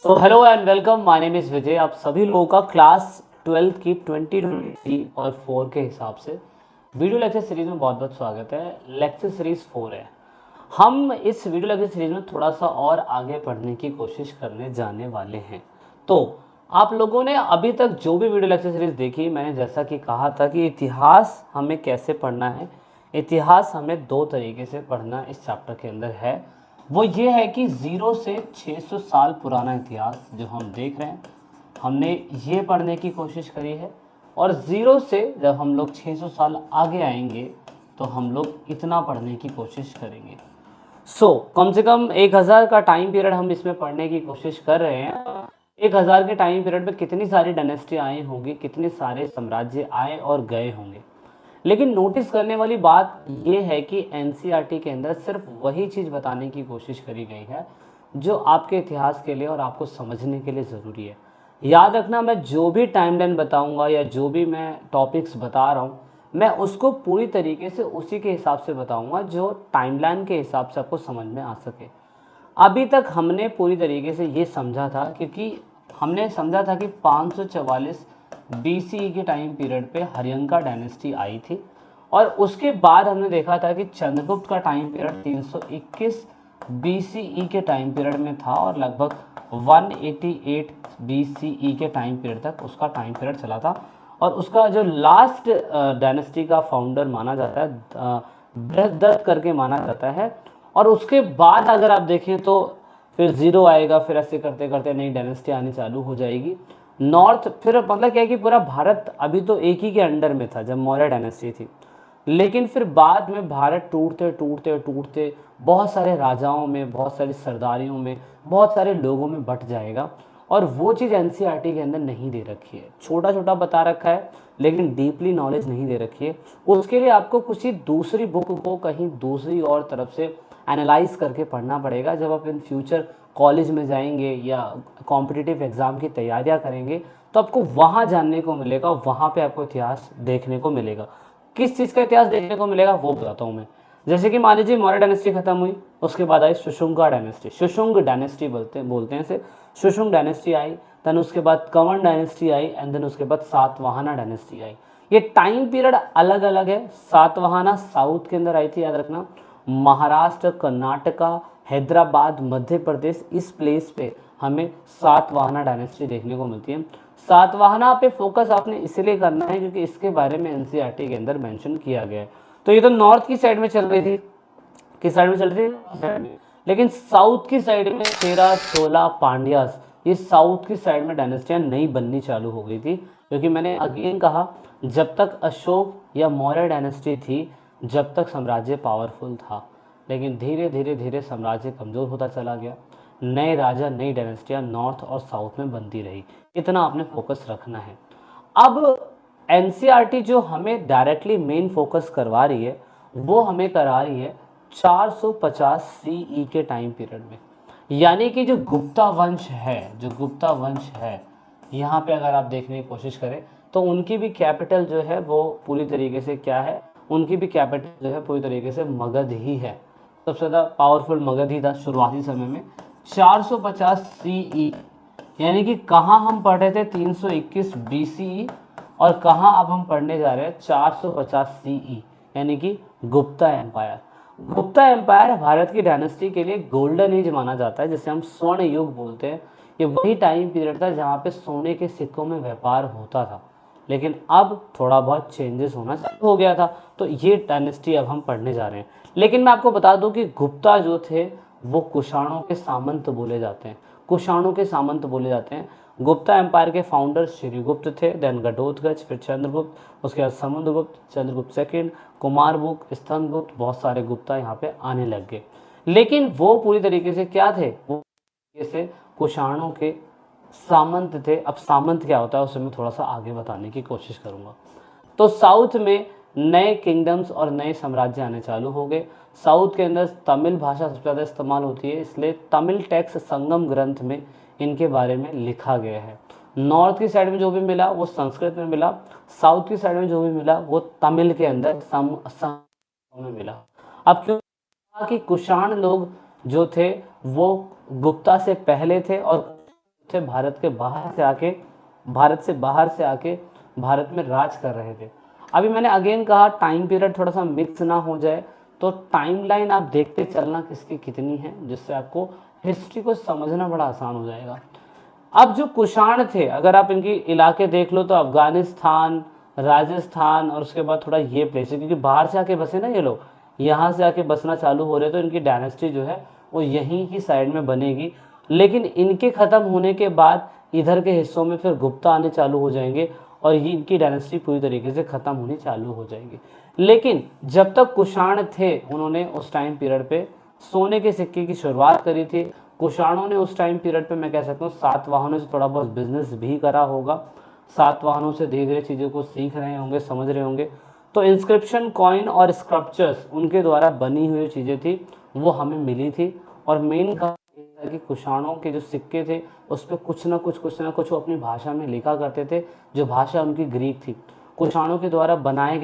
तो hello and welcome, my name is Vijay. आप सभी लोगों का क्लास 12 की 2023 और 4 के हिसाब से वीडियो लेक्चर सीरीज में बहुत बहुत स्वागत है। लेक्चर सीरीज 4 है। हम इस वीडियो लेक्चर सीरीज में थोड़ा सा और आगे बढ़ने की कोशिश करने जाने वाले हैं। तो आप लोगों ने अभी तक जो भी वीडियो लेक्चर सीरीज देखी, मैंने जैसा कि कहा था कि इतिहास हमें कैसे पढ़ना है। इतिहास हमें दो तरीके से पढ़ना इस चैप्टर के अंदर है। वो ये है कि 0 से 600 साल पुराना इतिहास जो हम देख रहे हैं, हमने ये पढ़ने की कोशिश करी है। और 0 से जब हम लोग 600 साल आगे आएंगे तो हम लोग इतना पढ़ने की कोशिश करेंगे। कम से कम 1000 का टाइम पीरियड हम इसमें पढ़ने की कोशिश कर रहे हैं। 1000 के टाइम पीरियड में कितनी सारी डायनेस्टी आई होंगी, कितने सारे साम्राज्य आए और गए होंगे। लेकिन नोटिस करने वाली बात यह है कि एनसीईआरटी के अंदर सिर्फ वही चीज़ बताने की कोशिश करी गई है जो आपके इतिहास के लिए और आपको समझने के लिए ज़रूरी है। याद रखना, मैं जो भी टाइमलाइन बताऊंगा या जो भी मैं टॉपिक्स बता रहा हूँ, मैं उसको पूरी तरीके से उसी के हिसाब से बताऊंगा जो टाइमलाइन के हिसाब से आपको समझ में आ सके। अभी तक हमने पूरी तरीके से ये समझा था, क्योंकि हमने समझा था कि 544 बीसीई के टाइम पीरियड पे हरियंका डायनेस्टी आई थी। और उसके बाद हमने देखा था कि चंद्रगुप्त का टाइम पीरियड 321 बीसीई के टाइम पीरियड में था और लगभग 188 बीसीई के टाइम पीरियड तक उसका टाइम पीरियड चला था। और उसका जो लास्ट डायनेस्टी का फाउंडर माना जाता है, बृहद्रथ करके माना जाता है। और उसके बाद अगर आप देखें तो फिर ज़ीरो आएगा, फिर ऐसे करते करते नई डायनेस्टी आनी चालू हो जाएगी। नॉर्थ फिर मतलब क्या है कि पूरा भारत अभी तो एक ही के अंडर में था जब मौर्य डायनेस्टी थी। लेकिन फिर बाद में भारत टूटते टूटते टूटते बहुत सारे राजाओं में, बहुत सारी सरदारियों में, बहुत सारे लोगों में बट जाएगा। और वो चीज़ एनसीईआरटी के अंदर नहीं दे रखी है, छोटा छोटा बता रखा है लेकिन डीपली नॉलेज नहीं दे रखी है। उसके लिए आपको किसी दूसरी बुक को कहीं दूसरी और तरफ से एनालाइज करके पढ़ना पड़ेगा। जब आप इन फ्यूचर कॉलेज में जाएंगे या कॉम्पिटिटिव एग्ज़ाम की तैयारियां करेंगे तो आपको वहाँ जानने को मिलेगा, वहाँ पे आपको इतिहास देखने को मिलेगा। किस चीज़ का इतिहास देखने को मिलेगा वो बताता हूँ मैं। जैसे कि मान लीजिए मौर्य डायनेस्टी खत्म हुई, उसके बाद आई शुशुंगा डायनेस्टी। शुशुंग डायनेस्टी बोलते हैं इसे। शुशुंग डायनेस्टी आई, देन उसके बाद कंवन डायनेस्टी आई, एंड देन उसके बाद सातवाहना डायनेस्टी आई। ये टाइम पीरियड अलग अलग है। सातवाहना साउथ के अंदर आई थी, याद रखना। महाराष्ट्र, कर्नाटका, हैदराबाद, मध्य प्रदेश, इस प्लेस पे हमें सातवाहना डायनेस्टी देखने को मिलती है। सातवाहना पे फोकस आपने इसलिए करना है क्योंकि इसके बारे में एनसीईआरटी के अंदर मेंशन किया गया है। तो ये तो नॉर्थ की साइड में चल रही थी। किस साइड में चल रही थी? लेकिन साउथ की साइड में चेरा, चोला, पांड्यास, ये साउथ की साइड में डायनेस्टियाँ नई बननी चालू हो गई थी। क्योंकि मैंने अगेन कहा, जब तक अशोक या मौर्य डायनेस्टी थी, जब तक साम्राज्य पावरफुल था। लेकिन धीरे धीरे धीरे साम्राज्य कमज़ोर होता चला गया। नए राजा, नई डायनेस्टियाँ नॉर्थ और साउथ में बनती रही। इतना आपने फोकस रखना है। अब एनसीईआरटी जो हमें डायरेक्टली मेन फोकस करवा रही है वो हमें करा रही है 450 सीई के टाइम पीरियड में। यानी कि जो गुप्ता वंश है, यहाँ पे अगर आप देखने की कोशिश करें तो उनकी भी कैपिटल जो है वो पूरी तरीके से क्या है, उनकी भी कैपिटल जो है पूरी तरीके से मगध ही है। सबसे ज़्यादा पावरफुल मगध ही था शुरुआती समय में। 450 सीई, यानी कि कहाँ हम पढ़ रहे थे 321 बीसीई और कहाँ अब हम पढ़ने जा रहे हैं 450 सीई, यानी कि गुप्ता एम्पायर। गुप्ता एम्पायर भारत की डायनेस्टी के लिए गोल्डन एज माना जाता है, जिसे हम स्वर्ण युग बोलते हैं। ये वही टाइम पीरियड था जहाँ पे सोने के सिक्कों में व्यापार होता था। लेकिन अब थोड़ा बहुत चेंजेस होना चालू हो गया था, तो ये डायनेस्टी अब हम पढ़ने जा रहे हैं। लेकिन मैं आपको बता दूं कि गुप्ता जो थे वो कुषाणों के सामंत बोले जाते हैं। गुप्ता एम्पायर के फाउंडर श्रीगुप्त थे, देन घटोत्कच, फिर चंद्रगुप्त, उसके बाद समुद्रगुप्त, चंद्रगुप्त सेकंड, कुमारगुप्त, स्तनगुप्त, बहुत सारे गुप्ता यहाँ पे आने लग गए। लेकिन वो पूरी तरीके से क्या थे, वो जैसे कुषाणों के सामंत थे। अब सामंत क्या होता है उसे मैं थोड़ा सा आगे बताने की कोशिश करूँगा। तो साउथ में नए किंगडम्स और नए साम्राज्य आने चालू हो गए। साउथ के अंदर तमिल भाषा सबसे ज़्यादा इस्तेमाल होती है, इसलिए तमिल टेक्स्ट संगम ग्रंथ में इनके बारे में लिखा गया है। नॉर्थ की साइड में जो भी मिला वो संस्कृत में मिला, साउथ की साइड में जो भी मिला वो तमिल के अंदर सम में मिला। अब क्यों कि कुषाण लोग जो थे वो गुप्ता से पहले थे और थे भारत से बाहर से आके भारत में राज कर रहे थे। अभी मैंने अगेन कहा टाइम पीरियड थोड़ा सा मिक्स ना हो जाए, तो टाइमलाइन आप देखते चलना किसकी कितनी है, जिससे आपको हिस्ट्री को समझना बड़ा आसान हो जाएगा। अब जो कुषाण थे, अगर आप इनकी इलाके देख लो तो अफगानिस्तान, राजस्थान और उसके बाद थोड़ा ये प्लेस है, क्योंकि बाहर से आके बसे ना ये लोग, यहाँ से आके बसना चालू हो रहे, तो इनकी डायनेस्टी जो है वो यहीं की साइड में बनेगी। लेकिन इनके ख़त्म होने के बाद इधर के हिस्सों में फिर गुप्ता आने चालू हो जाएंगे और ये इनकी डायनेस्टी पूरी तरीके से ख़त्म होनी चालू हो जाएगी। लेकिन जब तक कुषाण थे, उन्होंने उस टाइम पीरियड पे सोने के सिक्के की शुरुआत करी थी। कुषाणों ने उस टाइम पीरियड पे मैं कह सकता हूँ सातवाहनों से थोड़ा बहुत बिजनेस भी करा होगा, सातवाहनों से धीरे धीरे चीज़ों को सीख रहे होंगे, समझ रहे होंगे। तो इंस्क्रिप्शन, कॉइन और स्क्रप्चर्स उनके द्वारा बनी हुई चीज़ें थी वो हमें मिली थी। और मेन कि कुषाणों के जो सिक्के थे उस पर कुछ ना कुछ वो अपनी भाषा में लिखा करते थे, जो भाषा उनकी ग्रीक थी। कुषाणों के द्वारा बनाए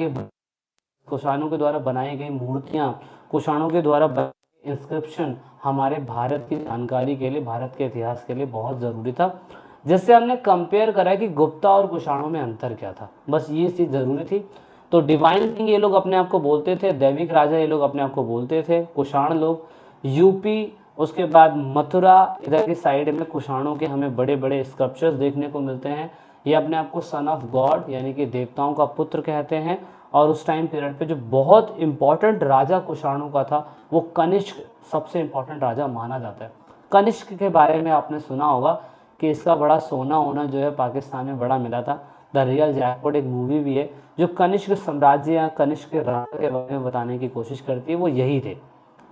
गई मूर्तियाँ, कुषाणों के द्वारा इंस्क्रिप्शन हमारे भारत की जानकारी के लिए, भारत के इतिहास के लिए बहुत ज़रूरी था। जिससे हमने कंपेयर करा कि गुप्ता और कुषाणों में अंतर क्या था, बस ये चीज़ ज़रूरी थी। तो डिवाइन किंग ये लोग अपने आप को बोलते थे, दैविक राजा ये लोग अपने आप को बोलते थे, कुषाण लोग। यूपी, उसके बाद मथुरा, इधर की साइड में कुषाणों के हमें बड़े बड़े स्कल्पचर्स देखने को मिलते हैं। ये अपने आप को सन ऑफ गॉड यानी कि देवताओं का पुत्र कहते हैं। और उस टाइम पीरियड पे जो बहुत इंपॉर्टेंट राजा कुषाणों का था वो कनिष्क सबसे इंपॉर्टेंट राजा माना जाता है। कनिष्क के बारे में आपने सुना होगा कि इसका बड़ा सोना होना जो है पाकिस्तान में बड़ा मिला था। द रियल जैकपॉट एक मूवी भी है जो कनिष्क साम्राज्य या कनिष्क के राजा के बारे में बताने की कोशिश करती है, वो यही थे।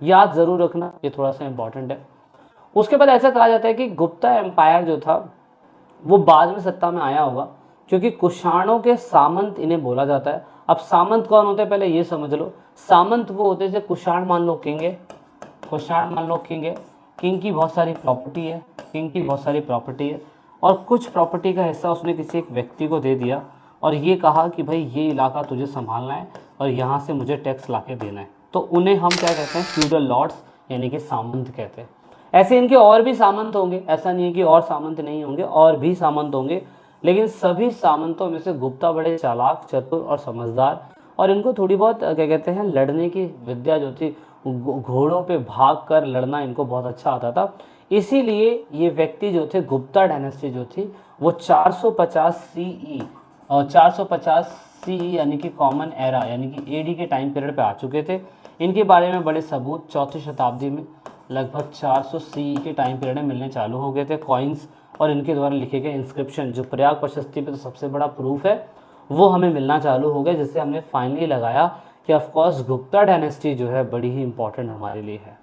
याद ज़रूर रखना, ये थोड़ा सा इंपॉर्टेंट है। उसके बाद ऐसा कहा जाता है कि गुप्ता एम्पायर जो था वो बाद में सत्ता में आया होगा, क्योंकि कुषाणों के सामंत इन्हें बोला जाता है। अब सामंत कौन होते हैं पहले ये समझ लो। सामंत वो होते हैं, कुषाण मान लो किंग है, किंग की बहुत सारी प्रॉपर्टी है, और कुछ प्रॉपर्टी का हिस्सा उसने किसी एक व्यक्ति को दे दिया और ये कहा कि भाई ये इलाका तुझे संभालना है और यहाँ से मुझे टैक्स लाके देना है। तो उन्हें हम क्या कहते हैं, फ्यूडल लॉर्ड्स यानी कि सामंत कहते हैं। ऐसे इनके और भी सामंत होंगे, ऐसा नहीं है कि और सामंत नहीं होंगे, और भी सामंत होंगे। लेकिन सभी सामंतों में से गुप्ता बड़े चालाक, चतुर और समझदार, और इनको थोड़ी बहुत क्या कहते हैं लड़ने की विद्या जो थी, घोड़ों पे भाग कर लड़ना इनको बहुत अच्छा आता था। इसीलिए ये व्यक्ति जो थे, गुप्ता डायनेस्टी जो थी वो 450 सीई और 450 सीई यानी कि कॉमन एरा यानी कि एडी के टाइम पीरियड पे आ चुके थे। इनके बारे में बड़े सबूत चौथी शताब्दी में लगभग 400 सीई के टाइम पीरियड में मिलने चालू हो गए थे। कॉइन्स और इनके द्वारा लिखे गए इंस्क्रिप्शन जो प्रयाग प्रशस्ति पे तो सबसे बड़ा प्रूफ है, वो हमें मिलना चालू हो गया, जिससे हमने फाइनली लगाया कि ऑफकोर्स गुप्ता डायनेस्टी जो है बड़ी ही इंपॉर्टेंट हमारे लिए है।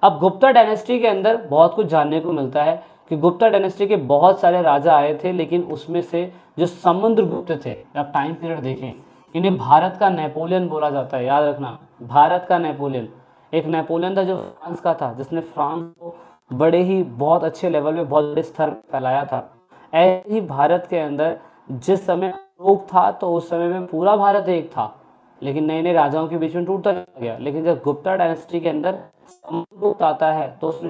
अब गुप्ता डायनेस्टी के अंदर बहुत कुछ जानने को मिलता है कि गुप्ता डायनेस्टी के बहुत सारे राजा आए थे, लेकिन उसमें से जो समुद्रगुप्त थे, आप टाइम पीरियड देखें, इन्हें भारत का नेपोलियन बोला जाता है। याद रखना, भारत का नेपोलियन। एक नेपोलियन था जो फ्रांस का था, जिसने फ्रांस को बड़े ही बहुत अच्छे लेवल में, बहुत बड़े स्तर पर फैलाया था। ऐसे ही भारत के अंदर जिस समय लोग था तो उस समय में पूरा भारत एक था, लेकिन नए नए राजाओं के बीच में टूटता गया। लेकिन जब गुप्ता डायनेस्टी के अंदर समुद्रगुप्त आता है तो उसने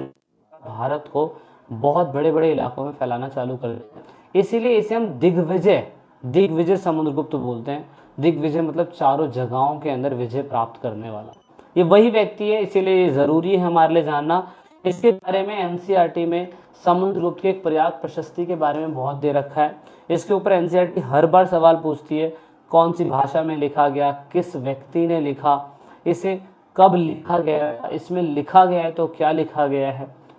भारत को बहुत बड़े बड़े इलाकों में फैलाना चालू कर दिया। इसीलिए इसे हम दिग्विजय समुद्रगुप्त बोलते हैं। दिग्विजय मतलब चारों जगहों के अंदर विजय प्राप्त करने वाला, ये वही व्यक्ति है। इसीलिए ये ज़रूरी है हमारे लिए जानना। इसके बारे में एनसीईआरटी में समुद्रगुप्त के एक प्रयाग प्रशस्ति के बारे में बहुत दे रखा है। इसके ऊपर एनसीईआरटी हर बार सवाल पूछती है, कौन सी भाषा में लिखा गया, किस व्यक्ति ने लिखा, इसे कब लिखा गया, इसमें लिखा गया है तो क्या लिखा गया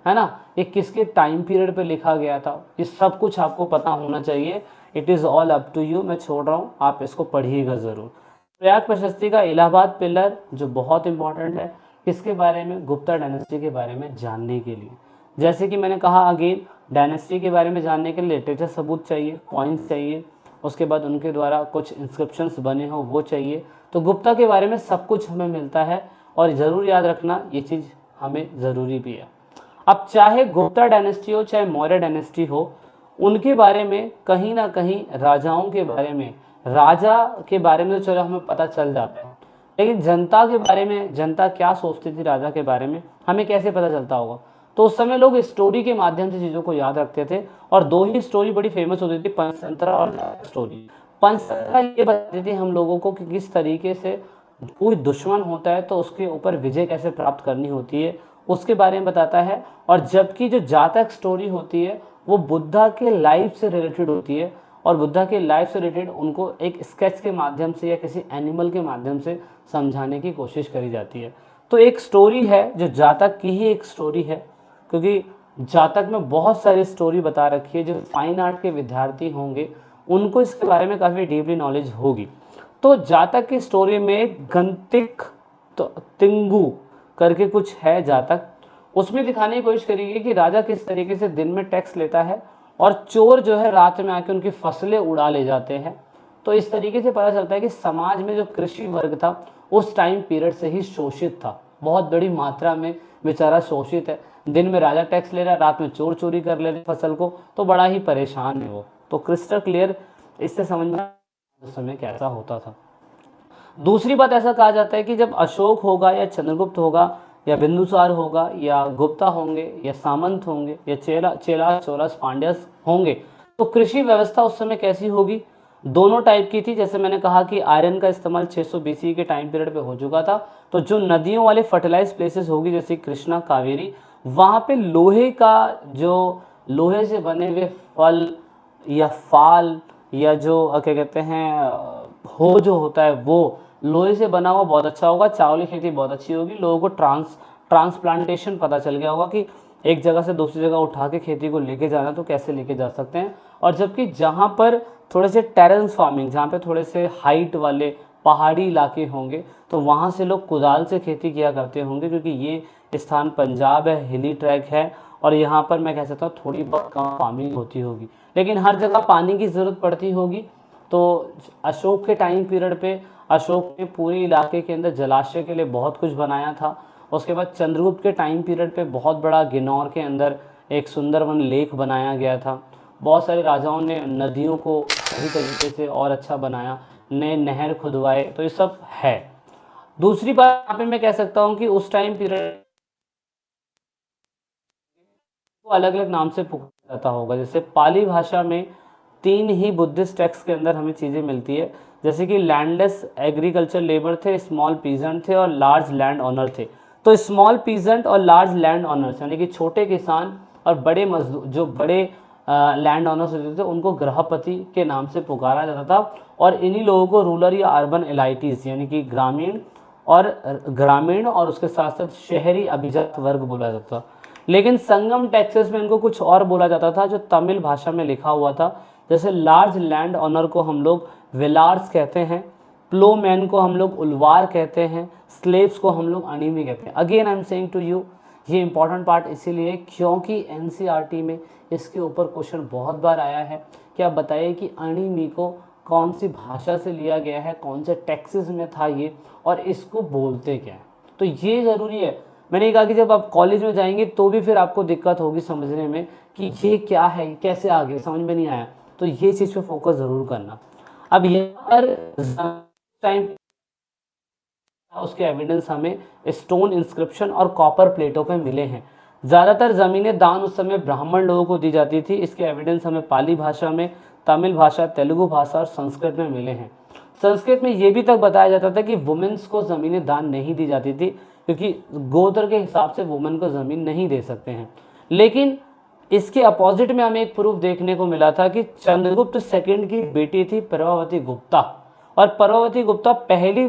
है ना, ये किसके टाइम पीरियड पे लिखा गया था, ये सब कुछ आपको पता होना चाहिए। It is all up to you, मैं छोड़ रहा हूँ, आप इसको पढ़िएगा ज़रूर। प्रयाग प्रशस्ति का इलाहाबाद पिलर जो बहुत इंपॉर्टेंट है, किसके बारे में, गुप्ता डायनेस्टी के बारे में जानने के लिए। जैसे कि मैंने कहा अगेन, डायनेस्टी के बारे में जानने के लिए लिटरेचर सबूत चाहिए, कॉइन्स चाहिए, उसके बाद उनके द्वारा कुछ इंस्क्रिप्शंस बने हो वो चाहिए। तो गुप्ता के बारे में सब कुछ हमें मिलता है, और ज़रूर याद रखना ये चीज़ हमें ज़रूरी भी है। अब चाहे गुप्ता डायनेस्टी हो चाहे मौर्य डायनेस्टी हो, उनके बारे में कहीं ना कहीं राजाओं के बारे में, राजा के बारे में तो चलो हमें पता चल जाता है, लेकिन जनता के बारे में, जनता क्या सोचती थी राजा के बारे में, हमें कैसे पता चलता होगा। तो उस समय लोग स्टोरी के माध्यम से चीज़ों को याद रखते थे, और दो ही स्टोरी बड़ी फेमस होती थी, पंचतंत्र और स्टोरी। पंचतंत्र ये बताती थी हम लोगों को कि किस तरीके से कोई दुश्मन होता है तो उसके ऊपर विजय कैसे प्राप्त करनी होती है, उसके बारे में बताता है। और जबकि जो जातक स्टोरी होती है वो बुद्धा के लाइफ से रिलेटेड होती है, और बुद्धा के लाइफ से रिलेटेड उनको एक स्केच के माध्यम से या किसी एनिमल के माध्यम से समझाने की कोशिश करी जाती है। तो एक स्टोरी है जो जातक की ही एक स्टोरी है, क्योंकि जातक में बहुत सारी स्टोरी बता रखी है। जो फाइन आर्ट के विद्यार्थी होंगे उनको इसके बारे में काफ़ी डीपली नॉलेज होगी। तो जातक की स्टोरी में गंतिक तिंगु करके कुछ है जातक, उसमें दिखाने की कोशिश करेंगे कि राजा किस तरीके से दिन में टैक्स लेता है और चोर जो है रात में आके उनकी फसलें उड़ा ले जाते हैं। तो इस तरीके से पता चलता है कि समाज में जो कृषि वर्ग था उस टाइम पीरियड से ही शोषित था, बहुत बड़ी मात्रा में बेचारा शोषित है। दिन में राजा टैक्स ले रहा है, रात में चोर चोरी कर ले रहे फसल को, तो बड़ा ही परेशान है वो। तो क्रिस्टल क्लियर इससे समझ में उस समय कैसा होता था। दूसरी बात, ऐसा कहा जाता है कि जब अशोक होगा या चंद्रगुप्त होगा या बिंदुसार होगा या गुप्ता होंगे या सामंत होंगे या चेला चोरस पांड्यस होंगे, तो कृषि व्यवस्था उस समय कैसी होगी? दोनों टाइप की थी। जैसे मैंने कहा कि आयरन का इस्तेमाल 600 बीसी के टाइम पीरियड पे हो चुका था। तो जो नदियों वाले फर्टिलाइज प्लेसेस होगी जैसे कृष्णा कावेरी, वहाँ पे लोहे का जो लोहे से बने हुए फल या फाल या जो क्या कहते हैं हो जो होता है वो लोहे से बना हुआ बहुत अच्छा होगा। चावल की खेती बहुत अच्छी होगी। लोगों को ट्रांसप्लांटेशन पता चल गया होगा कि एक जगह से दूसरी जगह उठा के खेती को लेके जाना तो कैसे लेके जा सकते हैं। और जबकि जहाँ पर थोड़े से टेरेस फार्मिंग, जहाँ पे थोड़े से हाइट वाले पहाड़ी इलाके होंगे, तो वहाँ से लोग कुदाल से खेती किया करते होंगे, क्योंकि ये स्थान पंजाब है, हिली ट्रैक है, और यहाँ पर मैं कह सकता हूँ थोड़ी बहुत कम फार्मिंग होती होगी, लेकिन हर जगह पानी की ज़रूरत पड़ती होगी। तो अशोक के टाइम पीरियड पे अशोक ने पूरे इलाके के अंदर जलाशय के लिए बहुत कुछ बनाया था। उसके बाद चंद्रगुप्त के टाइम पीरियड पे बहुत बड़ा गिन्नौर के अंदर एक सुंदरवन लेक बनाया गया था। बहुत सारे राजाओं ने नदियों को सही तरीके से और अच्छा बनाया, नए नहर खुदवाए, तो ये सब है। दूसरी बात यहाँ पे मैं कह सकता हूँ कि उस टाइम पीरियड को अलग अलग नाम से पुकारा जाता होगा। जैसे पाली भाषा में 3 ही बुद्धिस्ट टेक्स्ट के अंदर हमें चीज़ें मिलती है, जैसे कि लैंडलेस एग्रीकल्चर लेबर थे, स्मॉल पीजेंट थे और लार्ज लैंड ऑनर थे। तो स्मॉल पीजेंट और लार्ज लैंड ऑनर्स यानी कि छोटे किसान और बड़े मजदूर, जो बड़े लैंड ऑनर्स होते थे, उनको गृहपति के नाम से पुकारा जाता था। और इन्हीं लोगों को रूरल या अर्बन एलाइटीज यानी कि ग्रामीण और उसके साथ साथ शहरी अभिजात वर्ग बोला जाता था। लेकिन संगम टैक्सेस में इनको कुछ और बोला जाता था जो तमिल भाषा में लिखा हुआ था। जैसे लार्ज लैंड ऑनर को हम लोग वेलार्स कहते हैं, प्लोमैन को हम लोग उलवार कहते हैं, स्लेव्स को हम लोग अनिमी कहते हैं। Again I am saying to you, ये इंपॉर्टेंट पार्ट इसीलिए क्योंकि एनसीईआरटी में इसके ऊपर क्वेश्चन बहुत बार आया है कि आप बताइए कि अनिमी को कौन सी भाषा से लिया गया है, कौन से टैक्सेस में था ये, और इसको बोलते क्या है। तो ये ज़रूरी है। मैंने कहा कि जब आप कॉलेज में जाएंगे तो भी फिर आपको दिक्कत होगी समझने में कि ये क्या है, कैसे आ गया, समझ में नहीं आया, तो ये चीज़ पे फोकस ज़रूर करना। अब यहाँ पर टाइम उसके एविडेंस हमें स्टोन इंस्क्रिप्शन और कॉपर प्लेटों पे मिले हैं। ज़्यादातर ज़मीनें दान उस समय ब्राह्मण लोगों को दी जाती थी। इसके एविडेंस हमें पाली भाषा में, तमिल भाषा, तेलुगु भाषा और संस्कृत में मिले हैं। संस्कृत में ये भी तक बताया जाता था कि वुमेन्स को ज़मीनें दान नहीं दी जाती थी, क्योंकि गोत्र के हिसाब से वुमेन को ज़मीन नहीं दे सकते हैं। लेकिन इसके अपोजिट में हमें एक प्रूफ देखने को मिला था कि चंद्रगुप्त सेकंड की बेटी थी प्रभावती गुप्ता, और प्रभावती गुप्ता पहली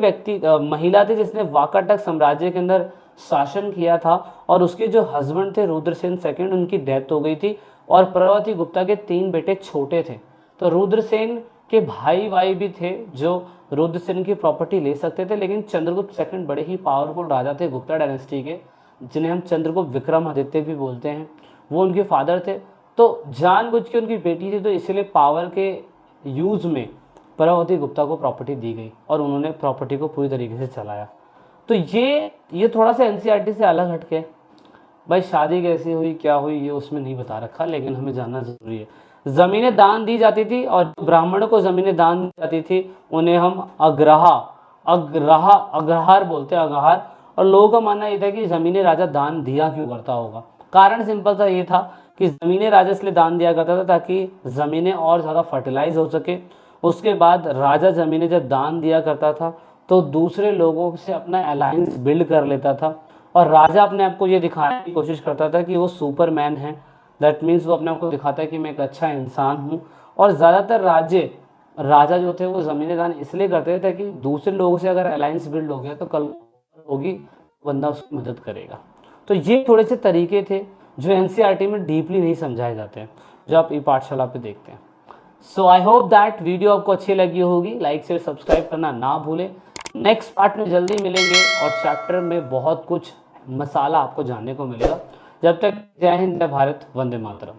महिला थी जिसने वाकाटक साम्राज्य के अंदर शासन किया था। और उसके जो हस्बैंड थे रुद्रसेन सेकंड, उनकी डेथ हो गई थी, और प्रभावती गुप्ता के 3 बेटे छोटे थे। तो रुद्रसेन के भाई भी थे जो रुद्रसेन की प्रॉपर्टी ले सकते थे, लेकिन चंद्रगुप्त सेकंड बड़े ही पावरफुल राजा थे गुप्ता डायनेस्टी के, जिन्हें हम चंद्रगुप्त विक्रमादित्य भी बोलते हैं, वो उनके फादर थे। तो जानबूझ के उनकी बेटी थी, तो इसलिए पावर के यूज़ में प्रभावती गुप्ता को प्रॉपर्टी दी गई और उन्होंने प्रॉपर्टी को पूरी तरीके से चलाया। तो ये थोड़ा सा एनसीईआरटी से अलग हटके, भाई शादी कैसी हुई, क्या हुई, ये उसमें नहीं बता रखा, लेकिन हमें जानना जरूरी है। ज़मीनें दान दी जाती थी, और ब्राह्मणों को ज़मीनें दान दी जाती थी उन्हें हम अग्रहार बोलते हैं, अग्रहार। और लोगों का मानना ये था कि ज़मीनें राजा दान दिया क्यों करता होगा, कारण सिंपल सा ये था कि ज़मीनें राजा इसलिए दान दिया करता था ताकि ज़मीनें और ज़्यादा फर्टिलाइज हो सके। उसके बाद राजा ज़मीनें जब दान दिया करता था तो दूसरे लोगों से अपना अलायंस बिल्ड कर लेता था, और राजा अपने आप को ये दिखाने की कोशिश करता था कि वो सुपरमैन है। दैट मीन्स वो अपने आप को दिखाता है कि मैं एक अच्छा इंसान हूँ। और ज़्यादातर राजा जो थे वो ज़मीनें दान इसलिए करते थे ताकि दूसरे लोगों से अगर अलायंस बिल्ड हो गया तो कल होगी, बंदा उसकी मदद करेगा। तो ये थोड़े से तरीके थे जो एनसीईआरटी में डीपली नहीं समझाए जाते हैं, जो आप ई पाठशाला पे देखते हैं। सो आई होप दैट वीडियो आपको अच्छी लगी होगी। लाइक शेयर सब्सक्राइब करना ना भूलें। नेक्स्ट पार्ट में जल्दी मिलेंगे और चैप्टर में बहुत कुछ मसाला आपको जानने को मिलेगा। जब तक जय हिंद, जय भारत, वंदे मातरम।